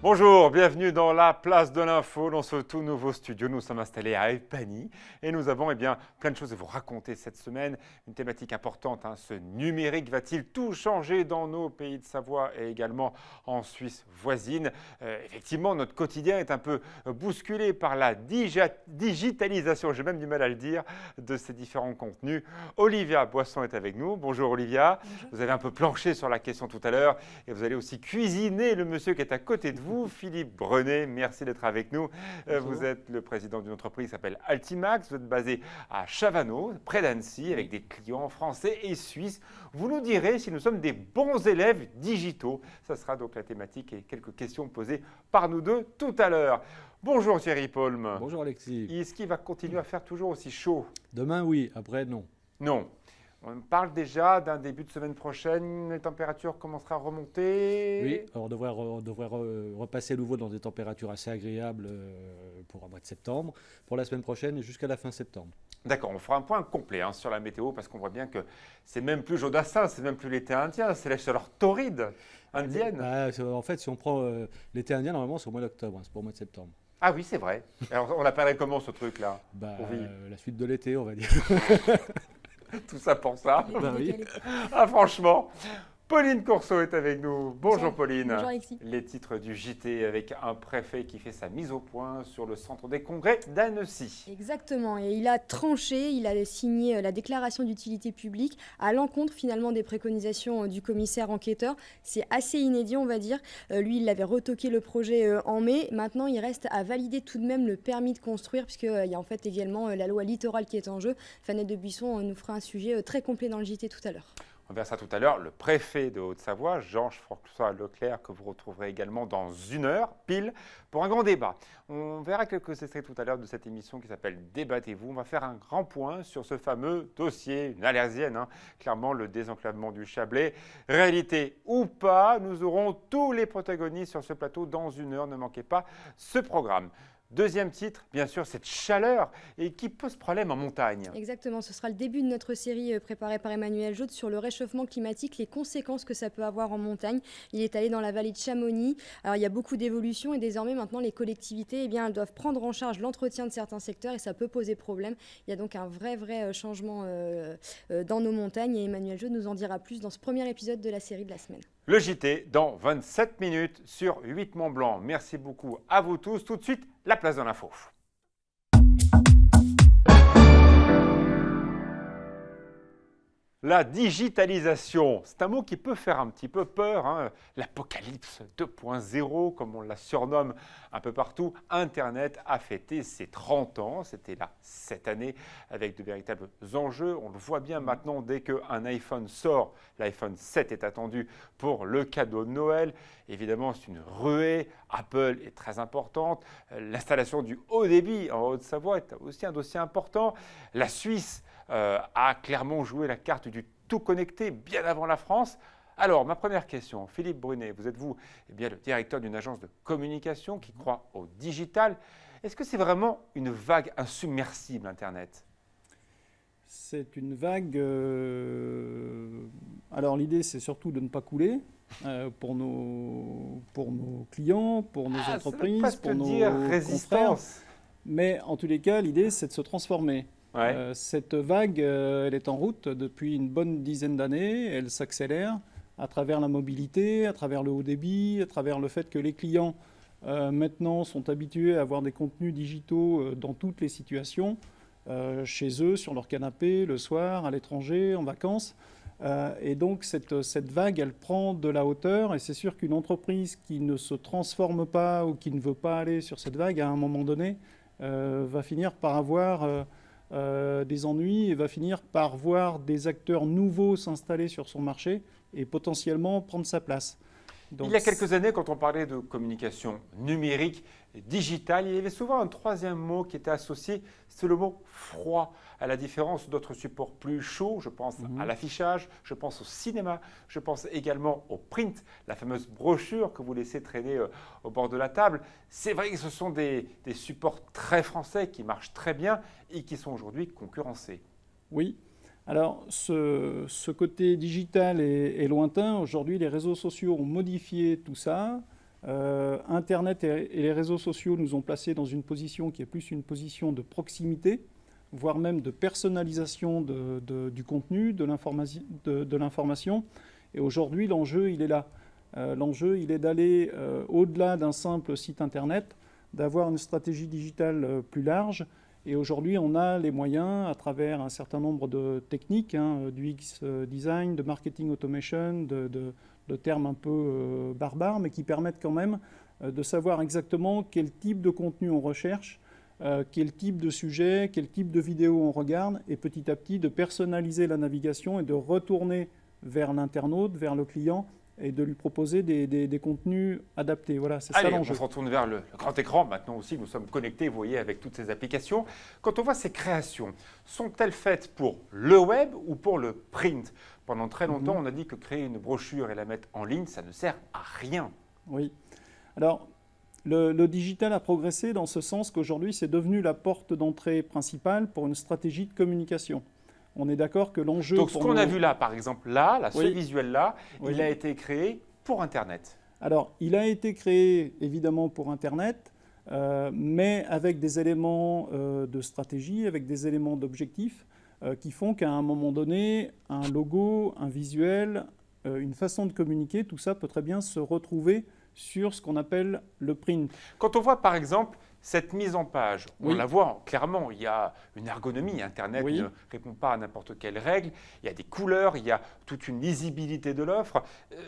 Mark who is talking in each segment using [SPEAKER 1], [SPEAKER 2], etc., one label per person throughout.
[SPEAKER 1] Bonjour, bienvenue dans la place de l'info, dans ce tout nouveau studio. Nous sommes installés à Epagny et nous avons plein de choses à vous raconter cette semaine. Une thématique importante, ce numérique va-t-il tout changer dans nos pays de Savoie et également en Suisse voisine? Effectivement, notre quotidien est un peu bousculé par la digitalisation, j'ai même du mal à le dire, de ces différents contenus. Olivia Boisson est avec nous. Bonjour Olivia.
[SPEAKER 2] Bonjour.
[SPEAKER 1] Vous avez un peu planché sur la question tout à l'heure et vous allez aussi cuisiner le monsieur qui est à côté de vous. Philippe Brenet, merci d'être avec nous. Vous êtes le président d'une entreprise qui s'appelle Altimax. Vous êtes basé à Chavano, près d'Annecy, avec des clients français et suisses. Vous nous direz si nous sommes des bons élèves digitaux. Ça sera donc la thématique et quelques questions posées par nous deux tout à l'heure. Bonjour Thierry Paulme.
[SPEAKER 3] Bonjour Alexis.
[SPEAKER 1] Est-ce qu'il va continuer à faire toujours aussi chaud?
[SPEAKER 3] Demain, oui. Après, non.
[SPEAKER 1] Non. On parle déjà d'un début de semaine prochaine. Les températures commenceront à remonter.
[SPEAKER 3] Oui, alors on devrait repasser à nouveau dans des températures assez agréables pour un mois de septembre, pour la semaine prochaine et jusqu'à la fin septembre.
[SPEAKER 1] D'accord, on fera un point complet sur la météo parce qu'on voit bien que c'est même plus Jodassin, c'est même plus l'été indien, c'est la chaleur torride indienne.
[SPEAKER 3] En fait, si on prend l'été indien, normalement, c'est au mois d'octobre, c'est pas au mois de septembre.
[SPEAKER 1] Ah oui, c'est vrai. Alors on l'appellerait comment ce truc-là?
[SPEAKER 3] La suite de l'été, on va dire.
[SPEAKER 1] Tout ça pour ça.
[SPEAKER 3] Oui.
[SPEAKER 1] Ah franchement. Pauline Courceau est avec nous. Bonjour Pauline.
[SPEAKER 2] Bonjour Alexis.
[SPEAKER 1] Les titres du JT avec un préfet qui fait sa mise au point sur le centre des congrès d'Annecy.
[SPEAKER 2] Exactement, et il a tranché, il a signé la déclaration d'utilité publique à l'encontre finalement des préconisations du commissaire enquêteur. C'est assez inédit, on va dire. Lui, il avait retoqué le projet en mai. Maintenant, il reste à valider tout de même le permis de construire, puisqu'il y a en fait également la loi littorale qui est en jeu. Fanette de Buisson nous fera un sujet très complet dans le JT tout à l'heure.
[SPEAKER 1] On verra ça tout à l'heure. Le préfet de Haute-Savoie, Georges-François Leclerc, que vous retrouverez également dans une heure, pile, pour un grand débat. On verra quelques extraits tout à l'heure de cette émission qui s'appelle Débattez-vous. On va faire un grand point sur ce fameux dossier, une allergienne, clairement le désenclavement du Chablais. Réalité ou pas, nous aurons tous les protagonistes sur ce plateau dans une heure. Ne manquez pas ce programme. Deuxième titre, bien sûr, cette chaleur et qui pose problème en montagne.
[SPEAKER 2] Exactement, ce sera le début de notre série préparée par Emmanuel Jaude sur le réchauffement climatique, les conséquences que ça peut avoir en montagne. Il est allé dans la vallée de Chamonix. Alors il y a beaucoup d'évolutions et désormais maintenant les collectivités elles doivent prendre en charge l'entretien de certains secteurs et ça peut poser problème. Il y a donc un vrai changement dans nos montagnes et Emmanuel Jaude nous en dira plus dans ce premier épisode de la série de la semaine.
[SPEAKER 1] Le JT dans 27 minutes sur 8 Mont Blanc. Merci beaucoup à vous tous. Tout de suite, la place de l'info. La digitalisation, c'est un mot qui peut faire un petit peu peur. L'apocalypse 2.0, comme on la surnomme un peu partout. Internet a fêté ses 30 ans. C'était là cette année avec de véritables enjeux. On le voit bien maintenant dès qu'un iPhone sort. L'iPhone 7 est attendu pour le cadeau de Noël. Évidemment, c'est une ruée. Apple est très importante. L'installation du haut débit en Haute-Savoie est aussi un dossier important. La Suisse a clairement joué la carte du tout connecté bien avant la France. Alors, ma première question, Philippe Brunet, vous êtes le directeur d'une agence de communication qui croit au digital. Est-ce que c'est vraiment une vague insubmersible, Internet?
[SPEAKER 3] C'est une vague... Alors l'idée, c'est surtout de ne pas couler pour nos clients, pour nos entreprises, pour nos confrères. Mais en tous les cas, l'idée, c'est de se transformer.
[SPEAKER 1] Ouais.
[SPEAKER 3] Cette vague, elle est en route depuis une bonne dizaine d'années. Elle s'accélère à travers la mobilité, à travers le haut débit, à travers le fait que les clients maintenant sont habitués à avoir des contenus digitaux dans toutes les situations, chez eux, sur leur canapé, le soir, à l'étranger, en vacances. Et donc cette vague, elle prend de la hauteur. Et c'est sûr qu'une entreprise qui ne se transforme pas ou qui ne veut pas aller sur cette vague, à un moment donné, va finir par avoir... des ennuis et va finir par voir des acteurs nouveaux s'installer sur son marché et potentiellement prendre sa place.
[SPEAKER 1] Donc, il y a quelques années, quand on parlait de communication numérique, digitale, il y avait souvent un troisième mot qui était associé, c'est le mot froid. À la différence d'autres supports plus chauds, je pense à l'affichage, je pense au cinéma, je pense également au print, la fameuse brochure que vous laissez traîner au bord de la table. C'est vrai que ce sont des supports très français qui marchent très bien et qui sont aujourd'hui concurrencés.
[SPEAKER 3] Oui. Alors, ce côté digital est lointain. Aujourd'hui, les réseaux sociaux ont modifié tout ça. Internet et les réseaux sociaux nous ont placés dans une position qui est plus une position de proximité, voire même de personnalisation du contenu, de l'information. Et aujourd'hui, l'enjeu, il est là. L'enjeu, il est d'aller au-delà d'un simple site Internet, d'avoir une stratégie digitale plus large. Et aujourd'hui, on a les moyens, à travers un certain nombre de techniques, du UX design, de marketing automation, de termes un peu barbares, mais qui permettent quand même de savoir exactement quel type de contenu on recherche, quel type de sujet, quel type de vidéo on regarde, et petit à petit de personnaliser la navigation et de retourner vers l'internaute, vers le client, et de lui proposer des contenus adaptés. Voilà, c'est ça l'enjeu.
[SPEAKER 1] On se retourne vers le grand écran. Maintenant aussi, nous sommes connectés, vous voyez, avec toutes ces applications. Quand on voit ces créations, sont-elles faites pour le web ou pour le print? Pendant très longtemps, on a dit que créer une brochure et la mettre en ligne, ça ne sert à rien.
[SPEAKER 3] Oui. Alors, le digital a progressé dans ce sens qu'aujourd'hui, c'est devenu la porte d'entrée principale pour une stratégie de communication. On est d'accord que l'enjeu...
[SPEAKER 1] Donc, ce qu'on a vu là, par exemple, là, ce visuel-là,
[SPEAKER 3] oui,
[SPEAKER 1] il a été créé pour Internet.
[SPEAKER 3] Alors, il a été créé, évidemment, pour Internet, mais avec des éléments de stratégie, avec des éléments d'objectif, qui font qu'à un moment donné, un logo, un visuel, une façon de communiquer, tout ça peut très bien se retrouver sur ce qu'on appelle le print.
[SPEAKER 1] Quand on voit, par exemple, cette mise en page, on
[SPEAKER 3] Oui.
[SPEAKER 1] la voit clairement, il y a une ergonomie. Internet
[SPEAKER 3] Oui.
[SPEAKER 1] ne répond pas à n'importe quelle règle. Il y a des couleurs, il y a toute une lisibilité de l'offre.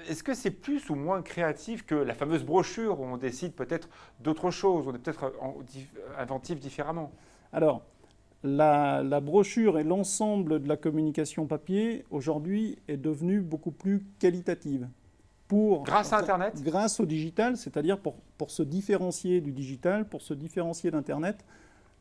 [SPEAKER 1] Est-ce que c'est plus ou moins créatif que la fameuse brochure où on décide peut-être d'autre chose, on est peut-être inventif différemment?
[SPEAKER 3] Alors, la brochure et l'ensemble de la communication papier, aujourd'hui, est devenue beaucoup plus qualitative.
[SPEAKER 1] Grâce à Internet?
[SPEAKER 3] Grâce au digital, c'est-à-dire pour se différencier du digital, pour se différencier d'Internet.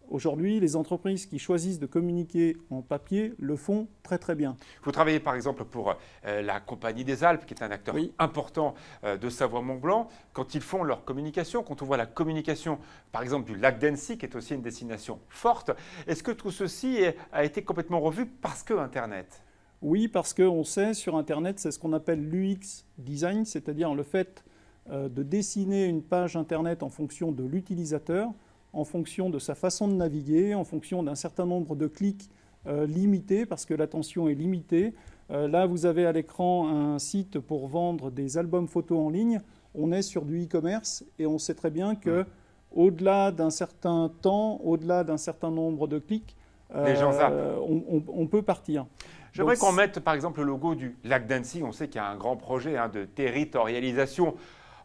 [SPEAKER 3] Aujourd'hui, les entreprises qui choisissent de communiquer en papier le font très très bien.
[SPEAKER 1] Vous travaillez par exemple pour la Compagnie des Alpes, qui est un acteur important de Savoie-Mont-Blanc. Quand ils font leur communication, quand on voit la communication par exemple du lac d'Annecy, qui est aussi une destination forte, est-ce que tout ceci a été complètement revu parce que Internet?
[SPEAKER 3] Oui, parce qu'on sait sur Internet, c'est ce qu'on appelle l'UX design, c'est-à-dire le fait de dessiner une page Internet en fonction de l'utilisateur, en fonction de sa façon de naviguer, en fonction d'un certain nombre de clics limités, parce que l'attention est limitée. Là, vous avez à l'écran un site pour vendre des albums photos en ligne. On est sur du e-commerce et on sait très bien que au-delà d'un certain temps, au-delà d'un certain nombre de clics,
[SPEAKER 1] les gens zappent.
[SPEAKER 3] On peut partir.
[SPEAKER 1] J'aimerais qu'on mette par exemple le logo du lac d'Annecy. On sait qu'il y a un grand projet de territorialisation.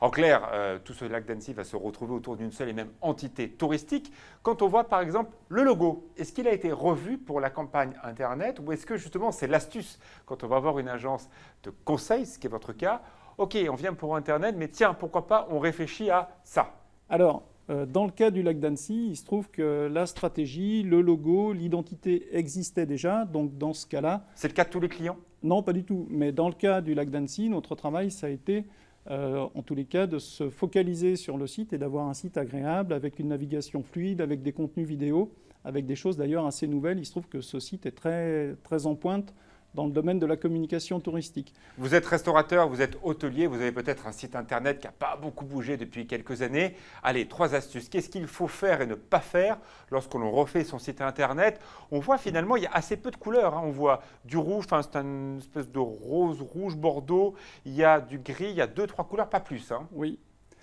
[SPEAKER 1] En clair, tout ce lac d'Annecy va se retrouver autour d'une seule et même entité touristique. Quand on voit par exemple le logo, est-ce qu'il a été revu pour la campagne Internet ou est-ce que justement c'est l'astuce quand on va voir une agence de conseil, ce qui est votre cas? Ok, on vient pour Internet, mais tiens, pourquoi pas on réfléchit à ça?
[SPEAKER 3] Alors, dans le cas du lac d'Annecy, il se trouve que la stratégie, le logo, l'identité existaient déjà. Donc dans ce cas-là...
[SPEAKER 1] C'est le cas de tous les clients?
[SPEAKER 3] Non, pas du tout. Mais dans le cas du lac d'Annecy, notre travail, ça a été, en tous les cas, de se focaliser sur le site et d'avoir un site agréable, avec une navigation fluide, avec des contenus vidéo, avec des choses d'ailleurs assez nouvelles. Il se trouve que ce site est très, très en pointe dans le domaine de la communication touristique.
[SPEAKER 1] Vous êtes restaurateur, vous êtes hôtelier, vous avez peut-être un site internet qui n'a pas beaucoup bougé depuis quelques années. Allez, 3 astuces. Qu'est-ce qu'il faut faire et ne pas faire lorsqu'on refait son site internet? On voit finalement, il y a assez peu de couleurs. On voit du rouge, c'est une espèce de rose, rouge, bordeaux. Il y a du gris, il y a 2-3 couleurs, pas plus.
[SPEAKER 3] Oui.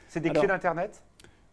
[SPEAKER 1] C'est des clés d'internet?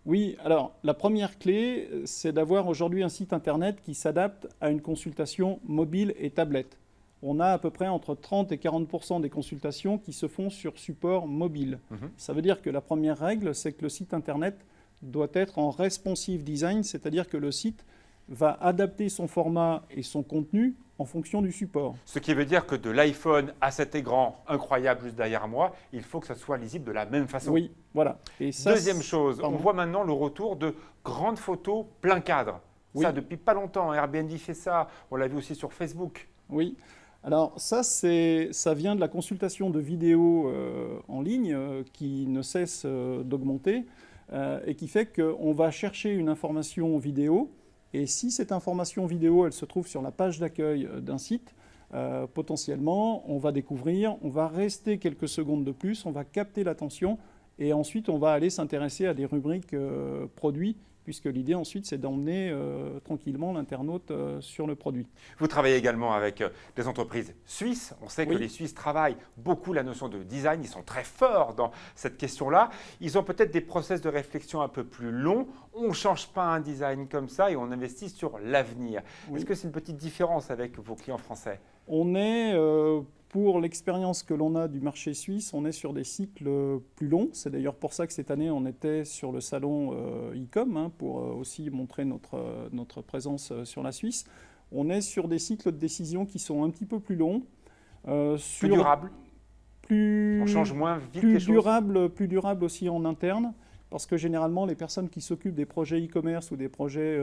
[SPEAKER 3] Oui, alors la première clé, c'est d'avoir aujourd'hui un site internet qui s'adapte à une consultation mobile et tablette. On a à peu près entre 30 et 40% des consultations qui se font sur support mobile. Ça veut dire que la première règle, c'est que le site internet doit être en responsive design, c'est-à-dire que le site va adapter son format et son contenu en fonction du support.
[SPEAKER 1] Ce qui veut dire que de l'iPhone à cet écran incroyable juste derrière moi, il faut que ça soit lisible de la même façon.
[SPEAKER 3] Oui, voilà. Et ça,
[SPEAKER 1] deuxième chose, on voit maintenant le retour de grandes photos plein cadre.
[SPEAKER 3] Oui.
[SPEAKER 1] Ça, depuis pas longtemps, Airbnb fait ça, on l'a vu aussi sur Facebook.
[SPEAKER 3] Oui. Alors ça vient de la consultation de vidéos en ligne qui ne cesse d'augmenter et qui fait qu'on va chercher une information vidéo et si cette information vidéo elle se trouve sur la page d'accueil d'un site, potentiellement on va découvrir, on va rester quelques secondes de plus, on va capter l'attention Et ensuite, on va aller s'intéresser à des rubriques produits, puisque l'idée ensuite, c'est d'emmener tranquillement l'internaute sur le produit.
[SPEAKER 1] Vous travaillez également avec des entreprises suisses. On sait que
[SPEAKER 3] Oui.
[SPEAKER 1] les Suisses travaillent beaucoup la notion de design. Ils sont très forts dans cette question-là. Ils ont peut-être des process de réflexion un peu plus longs. On ne change pas un design comme ça et on investit sur l'avenir.
[SPEAKER 3] Oui.
[SPEAKER 1] Est-ce que c'est une petite différence avec vos clients français?
[SPEAKER 3] On est, pour l'expérience que l'on a du marché suisse, on est sur des cycles plus longs. C'est d'ailleurs pour ça que cette année, on était sur le salon e-com, pour aussi montrer notre présence sur la Suisse. On est sur des cycles de décision qui sont un petit peu plus longs.
[SPEAKER 1] Plus durable? On change moins vite les choses?
[SPEAKER 3] Plus durable aussi en interne. Parce que généralement, les personnes qui s'occupent des projets e-commerce ou des projets,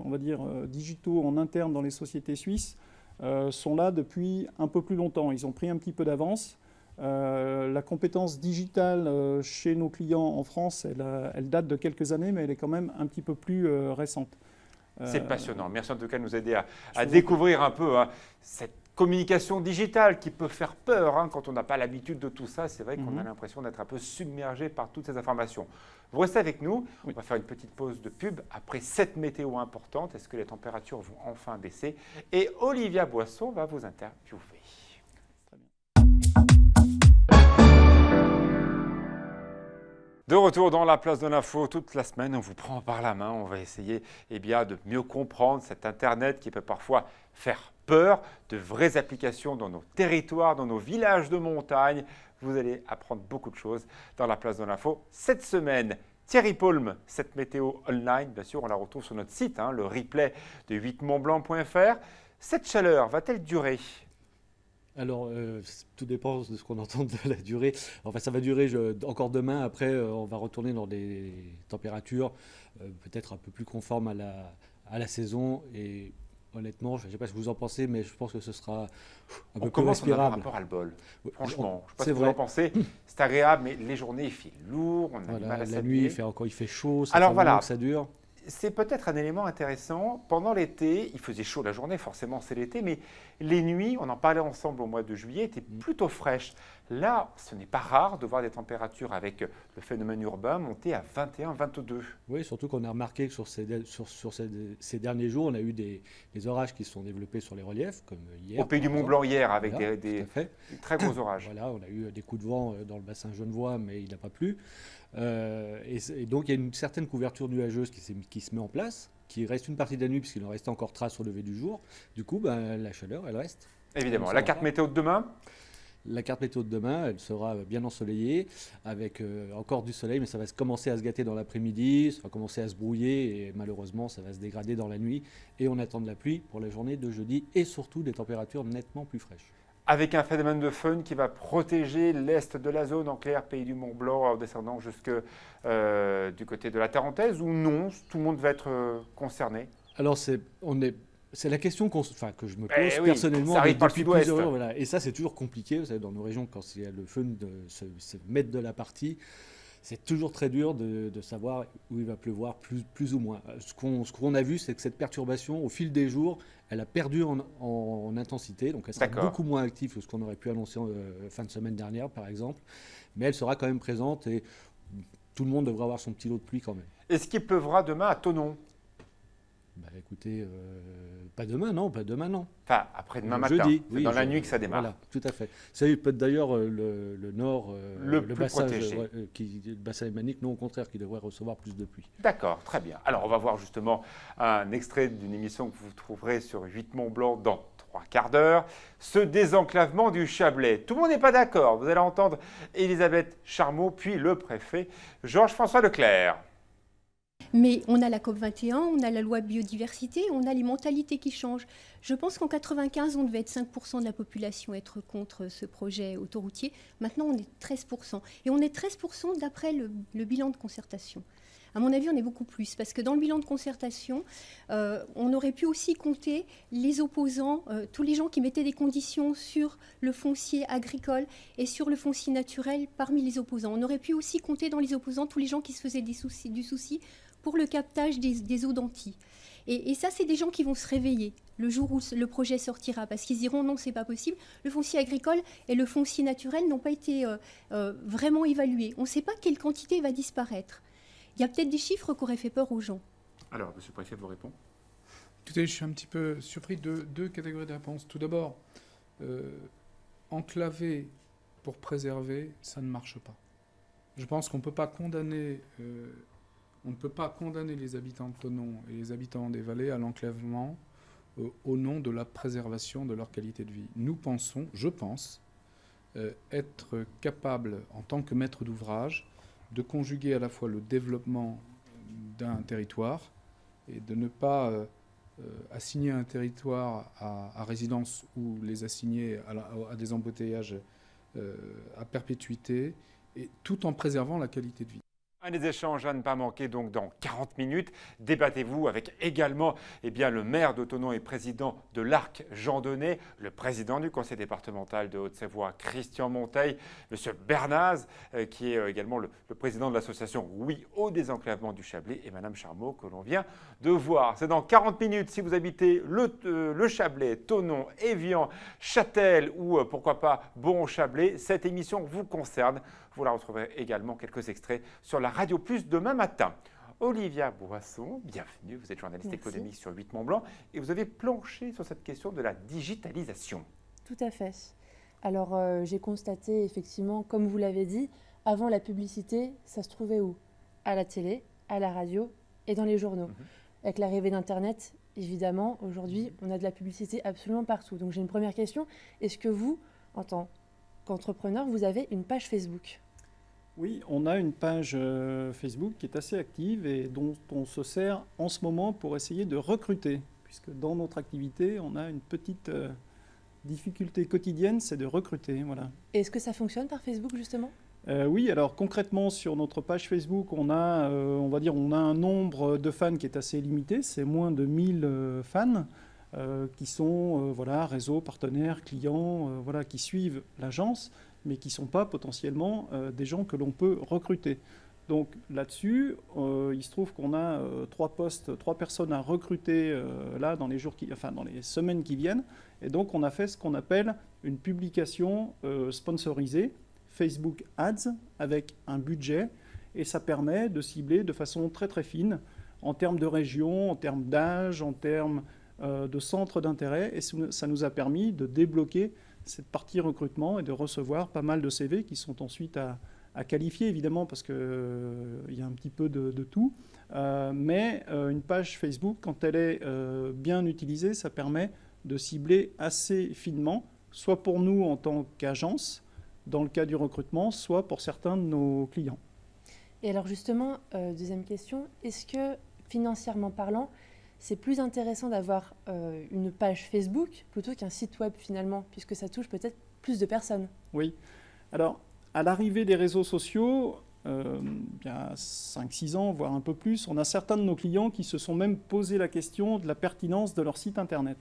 [SPEAKER 3] on va dire, digitaux en interne dans les sociétés suisses, sont là depuis un peu plus longtemps. Ils ont pris un petit peu d'avance. La compétence digitale chez nos clients en France, elle date de quelques années, mais elle est quand même un petit peu plus récente.
[SPEAKER 1] C'est passionnant. Merci en tout cas de nous aider à découvrir un peu cette communication digitale qui peut faire peur quand on n'a pas l'habitude de tout ça. C'est vrai qu'on a l'impression d'être un peu submergé par toutes ces informations. Vous restez avec nous.
[SPEAKER 3] Oui.
[SPEAKER 1] On va faire une petite pause de pub. Après cette météo importante, est-ce que les températures vont enfin baisser? Et Olivia Boisson va vous interviewer. De retour dans la place de l'info toute la semaine, on vous prend par la main, on va essayer de mieux comprendre cet Internet qui peut parfois faire peur, de vraies applications dans nos territoires, dans nos villages de montagne. Vous allez apprendre beaucoup de choses dans la place de l'info. Cette semaine, Thierry Paulme, cette météo online, bien sûr, on la retrouve sur notre site, le replay de 8montblanc.fr. Cette chaleur va-t-elle durer ?
[SPEAKER 4] Alors, tout dépend de ce qu'on entend de la durée. Enfin, ça va durer encore demain. Après, on va retourner dans des températures peut-être un peu plus conformes à la saison. Et honnêtement, je ne sais pas ce que vous en pensez, mais je pense que ce sera un peu plus respirable.
[SPEAKER 1] On commence à avoir un peu ras-le-bol. Franchement, je ne sais pas
[SPEAKER 4] C'est
[SPEAKER 1] ce que vous
[SPEAKER 4] vrai.
[SPEAKER 1] en pensez. C'est agréable, mais les journées, il fait lourd, on a du mal
[SPEAKER 4] Voilà,
[SPEAKER 1] à
[SPEAKER 4] la
[SPEAKER 1] s'habiller.
[SPEAKER 4] nuit, il fait chaud, ça
[SPEAKER 1] Alors
[SPEAKER 4] fait un
[SPEAKER 1] voilà.
[SPEAKER 4] moment que ça dure.
[SPEAKER 1] C'est peut-être un élément intéressant. Pendant l'été, il faisait chaud la journée, forcément c'est l'été, mais les nuits, on en parlait ensemble au mois de juillet, étaient plutôt fraîches. Là, ce n'est pas rare de voir des températures avec le phénomène urbain monter à 21, 22.
[SPEAKER 4] Oui, surtout qu'on a remarqué que sur ces derniers jours, on a eu des orages qui se sont développés sur les reliefs, comme hier.
[SPEAKER 1] Au pays du
[SPEAKER 4] par exemple.
[SPEAKER 1] Mont-Blanc hier, avec
[SPEAKER 4] Voilà,
[SPEAKER 1] des
[SPEAKER 4] tout à fait.
[SPEAKER 1] très gros orages.
[SPEAKER 4] Voilà, on a eu des coups de vent dans le bassin genevois, mais il n'a pas plu. Et donc, il y a une certaine couverture nuageuse qui se met en place, qui reste une partie de la nuit, puisqu'il en reste encore trace au lever du jour. Du coup, la chaleur, elle reste.
[SPEAKER 1] Évidemment.
[SPEAKER 4] Ça
[SPEAKER 1] La
[SPEAKER 4] va
[SPEAKER 1] carte
[SPEAKER 4] pas.
[SPEAKER 1] météo de demain?
[SPEAKER 4] La carte météo de demain, elle sera bien ensoleillée, avec encore du soleil, mais ça va commencer à se gâter dans l'après-midi, ça va commencer à se brouiller, et malheureusement, ça va se dégrader dans la nuit. Et on attend de la pluie pour la journée de jeudi, et surtout des températures nettement plus fraîches.
[SPEAKER 1] Avec un phénomène de fun qui va protéger l'est de la zone en clair, pays du Mont-Blanc, en descendant jusque du côté de la Tarentaise, ou non, tout le monde va être concerné?
[SPEAKER 4] Alors, c'est la question que je me pose
[SPEAKER 1] Eh oui,
[SPEAKER 4] personnellement
[SPEAKER 1] ça arrive par le
[SPEAKER 4] depuis
[SPEAKER 1] sud-ouest.
[SPEAKER 4] plusieurs heures. Voilà. Et ça, c'est toujours compliqué. Vous savez, dans nos régions, quand il y a le fun de se mettre de la partie, c'est toujours très dur de savoir où il va pleuvoir plus ou moins. Ce qu'on a vu, c'est que cette perturbation, au fil des jours, elle a perdu en intensité. Donc, elle sera
[SPEAKER 1] D'accord.
[SPEAKER 4] beaucoup moins active que ce qu'on aurait pu annoncer fin de semaine dernière, par exemple. Mais elle sera quand même présente et tout le monde devrait avoir son petit lot de pluie quand même.
[SPEAKER 1] Est-ce qu'il pleuvra demain à Thonon?
[SPEAKER 4] Écoutez, pas demain, non.
[SPEAKER 1] Enfin, après-demain matin.
[SPEAKER 4] Jeudi,
[SPEAKER 1] C'est
[SPEAKER 4] oui,
[SPEAKER 1] dans la nuit que ça démarre.
[SPEAKER 4] Voilà, tout à fait. C'est peut-être d'ailleurs le nord,
[SPEAKER 1] Le plus
[SPEAKER 4] bassin,
[SPEAKER 1] protégé.
[SPEAKER 4] le bassin lémanique, non, au contraire, qui devrait recevoir plus de pluie.
[SPEAKER 1] D'accord, très bien. Alors, on va voir justement un extrait d'une émission que vous trouverez sur 8 Mont Blanc dans 3 quarts d'heure. Ce désenclavement du Chablais. Tout le monde n'est pas d'accord. Vous allez entendre Elisabeth Charmeau, puis le préfet Georges-François Leclerc.
[SPEAKER 5] Mais on a la COP21, on a la loi biodiversité, on a les mentalités qui changent. Je pense qu'en 95, on devait être 5% de la population être contre ce projet autoroutier. Maintenant, on est 13%. Et on est 13% d'après le bilan de concertation. À mon avis, on est beaucoup plus, parce que dans le bilan de concertation, on aurait pu aussi compter les opposants, tous les gens qui mettaient des conditions sur le foncier agricole et sur le foncier naturel parmi les opposants. On aurait pu aussi compter dans les opposants tous les gens qui se faisaient du souci pour le captage des eaux d'Antilles. Et ça, c'est des gens qui vont se réveiller. le jour où le projet sortira, parce qu'ils diront non, c'est pas possible. Le foncier agricole et le foncier naturel n'ont pas été vraiment évalués. On ne sait pas quelle quantité va disparaître. Il y a peut-être des chiffres qui auraient fait peur aux gens.
[SPEAKER 1] Alors, Monsieur le Préfet vous répond.
[SPEAKER 6] Écoutez, je suis un petit peu surpris de deux catégories de réponses. Tout d'abord, enclaver pour préserver, ça ne marche pas. Je pense qu'on ne peut pas condamner les habitants de Thonon et les habitants des vallées à l'enclavement au nom de la préservation de leur qualité de vie. Nous pensons, je pense, être capables, en tant que maître d'ouvrage, de conjuguer à la fois le développement d'un territoire et de ne pas assigner un territoire à résidence ou les assigner à des embouteillages à perpétuité, et tout en préservant la qualité de vie.
[SPEAKER 1] Un des échanges à ne pas manquer donc dans 40 minutes. Débattez-vous avec également le maire de Thonon et président de l'Arc, Jean Donnet, le président du conseil départemental de Haute-Savoie, Christian Monteil, monsieur Bernaz, qui est également le président de l'association Oui au désenclavement du Chablais, et madame Charmeau que l'on vient de voir. C'est dans 40 minutes si vous habitez le Chablais, Thonon, Évian, Châtel ou pourquoi pas Bon-Chablais. Cette émission vous concerne. Vous la retrouverez également quelques extraits sur la Radio Plus demain matin. Olivia Boisson, bienvenue. Vous êtes journaliste économique sur 8 Mont-Blanc et vous avez planché sur cette question de la digitalisation.
[SPEAKER 7] Tout à fait. Alors, j'ai constaté effectivement, comme vous l'avez dit, avant la publicité, ça se trouvait où? À la télé, à la radio et dans les journaux. Avec l'arrivée d'Internet, évidemment, aujourd'hui, on a de la publicité absolument partout. Donc, j'ai une première question. Est-ce que vous, en tant qu'entrepreneur, vous avez une page Facebook?
[SPEAKER 3] Oui, on a une page Facebook qui est assez active et dont on se sert en ce moment pour essayer de recruter, puisque dans notre activité, on a une petite difficulté quotidienne, c'est de recruter. Voilà.
[SPEAKER 7] Et est-ce que ça fonctionne par Facebook, justement?
[SPEAKER 3] Oui, alors concrètement, sur notre page Facebook, on a un nombre de fans qui est assez limité, c'est moins de 1000 fans. Qui sont réseaux, partenaires, clients, qui suivent l'agence, mais qui ne sont pas potentiellement des gens que l'on peut recruter. Donc là-dessus, il se trouve qu'on a 3 personnes à recruter là dans les semaines qui viennent. Et donc on a fait ce qu'on appelle une publication sponsorisée, Facebook Ads, avec un budget, et ça permet de cibler de façon très très fine en termes de région, en termes d'âge, en termes de centres d'intérêt, et ça nous a permis de débloquer cette partie recrutement et de recevoir pas mal de CV qui sont ensuite à qualifier, évidemment, parce qu'il y a un petit peu de tout. Mais une page Facebook, quand elle est bien utilisée, ça permet de cibler assez finement, soit pour nous en tant qu'agence, dans le cas du recrutement, soit pour certains de nos clients.
[SPEAKER 7] Et alors justement, deuxième question, est-ce que financièrement parlant, c'est plus intéressant d'avoir une page Facebook plutôt qu'un site web finalement, puisque ça touche peut-être plus de personnes?
[SPEAKER 3] Oui. Alors, à l'arrivée des réseaux sociaux, il y a 5-6 ans, voire un peu plus, on a certains de nos clients qui se sont même posé la question de la pertinence de leur site Internet.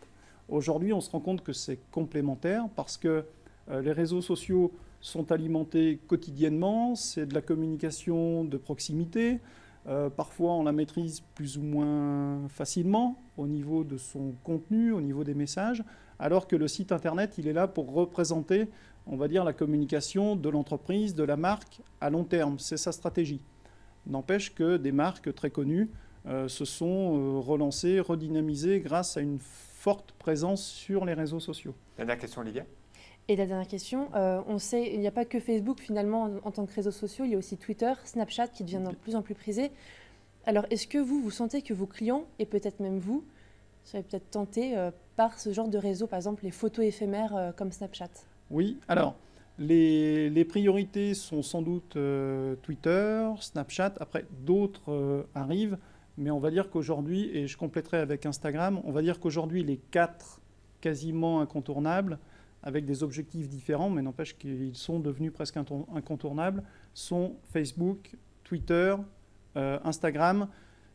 [SPEAKER 3] Aujourd'hui, on se rend compte que c'est complémentaire parce que les réseaux sociaux sont alimentés quotidiennement, c'est de la communication de proximité. Parfois, on la maîtrise plus ou moins facilement au niveau de son contenu, au niveau des messages, alors que le site Internet, il est là pour représenter, on va dire, la communication de l'entreprise, de la marque à long terme. C'est sa stratégie. N'empêche que des marques très connues se sont relancées, redynamisées grâce à une forte présence sur les réseaux sociaux.
[SPEAKER 1] Dernière question, Olivia.
[SPEAKER 7] Et la dernière question, on sait, il n'y a pas que Facebook finalement en tant que réseaux sociaux, il y a aussi Twitter, Snapchat qui devient de plus en plus prisé. Alors est-ce que vous sentez que vos clients, et peut-être même vous, seraient peut-être tentés par ce genre de réseau, par exemple les photos éphémères comme Snapchat?
[SPEAKER 3] Oui, alors les priorités sont sans doute Twitter, Snapchat, après d'autres arrivent, mais on va dire qu'aujourd'hui, et je compléterai avec Instagram, on va dire qu'aujourd'hui les 4 quasiment incontournables, avec des objectifs différents, mais n'empêche qu'ils sont devenus presque incontournables, sont Facebook, Twitter, Instagram.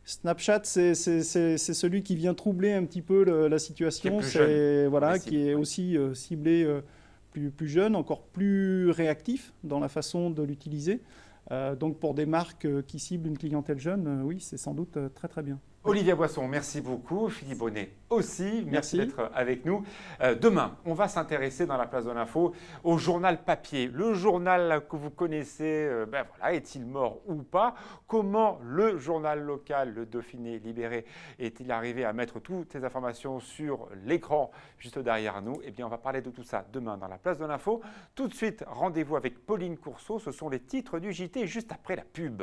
[SPEAKER 3] Snapchat, c'est celui qui vient troubler un petit peu la situation, qui est aussi ciblé plus jeune, encore plus réactif dans la façon de l'utiliser. Donc pour des marques qui ciblent une clientèle jeune, oui, c'est sans doute très très bien.
[SPEAKER 1] Olivier Boisson, merci beaucoup. Philippe Bonnet aussi, merci
[SPEAKER 3] Merci.
[SPEAKER 1] d'être avec nous. Demain, on va s'intéresser dans la place de l'info au journal papier. Le journal que vous connaissez, est-il mort ou pas? Comment le journal local, le Dauphiné Libéré, est-il arrivé à mettre toutes ces informations sur l'écran juste derrière nous? Eh bien, on va parler de tout ça demain dans la place de l'info. Tout de suite, rendez-vous avec Pauline Courceau. Ce sont les titres du JT juste après la pub.